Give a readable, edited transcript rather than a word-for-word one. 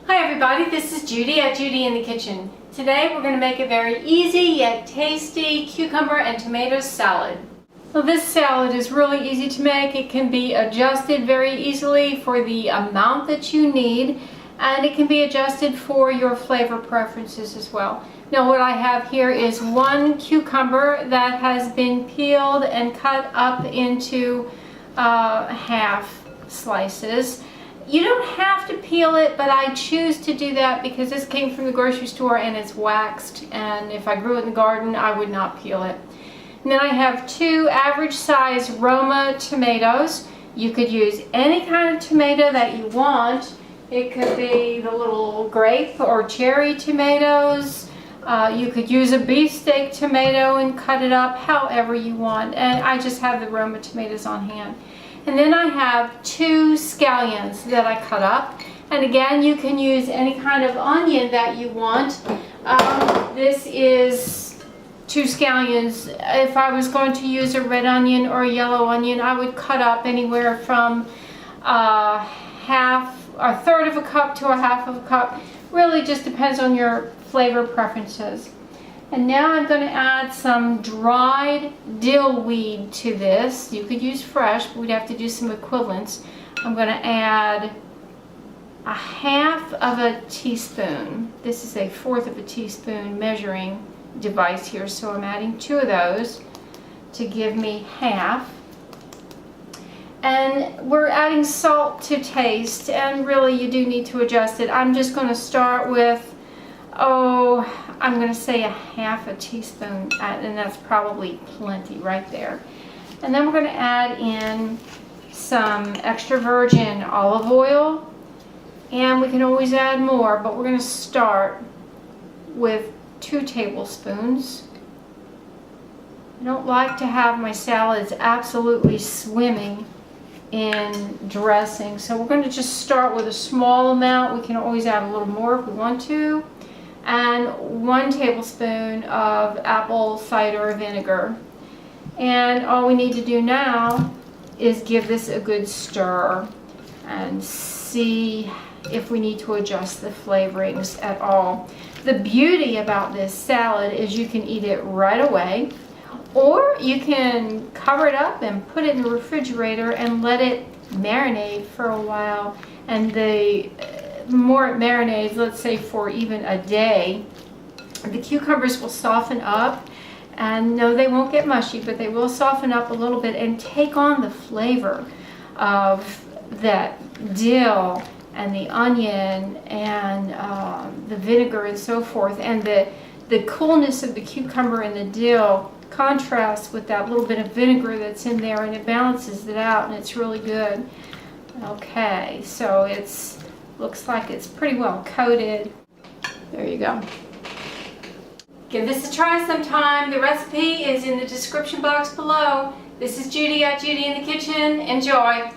Hi everybody, this is Judy at Judi in the Kitchen. Today we're going to make a very easy yet tasty cucumber and tomato salad. Well, this salad is really easy to make. It can be adjusted very easily for the amount that you need, and it can be adjusted for your flavor preferences as well. Now what I have here is one cucumber that has been peeled and cut up into half slices. You don't have to peel it, but I choose to do that because this came from the grocery store and it's waxed, and if I grew it in the garden I would not peel it. And then I have two average size Roma tomatoes. You could use any kind of tomato that you want. It could be the little grape or cherry tomatoes. You could use a beefsteak tomato and cut it up however you want, and I just have the Roma tomatoes on hand. And then I have two scallions that I cut up, and again you can use any kind of onion that you want. This is two scallions. If I was going to use a red onion or a yellow onion, I would cut up anywhere from a third of a cup to a half of a cup. Really just depends on your flavor preferences. And now I'm going to add some dried dill weed to this. You could use fresh, but we'd have to do some equivalents. I'm going to add a half of a teaspoon. This is a fourth of a teaspoon measuring device here, so I'm adding two of those to give me half. And we're adding salt to taste, and really you do need to adjust it. I'm just going to start with, I'm going to say a half a teaspoon, and that's probably plenty right there. And then we're going to add in some extra virgin olive oil, and we can always add more, but we're going to start with 2 tablespoons. I don't like to have my salads absolutely swimming in dressing, so we're going to just start with a small amount. We can always add a little more if we want to. And 1 tablespoon of apple cider vinegar. And all we need to do now is give this a good stir and see if we need to adjust the flavorings at all. The beauty about this salad is you can eat it right away, or you can cover it up and put it in the refrigerator and let it marinate for a while. And the more it marinates, let's say for even a day, the cucumbers will soften up, and no, they won't get mushy, but they will soften up a little bit and take on the flavor of that dill and the onion and the vinegar and so forth, and the coolness of the cucumber and the dill contrasts with that little bit of vinegar that's in there, and it balances it out, and it's really good. Okay, so looks like it's pretty well coated. There you go. Give this a try sometime. The recipe is in the description box below. This is Judi at Judi in the Kitchen. Enjoy.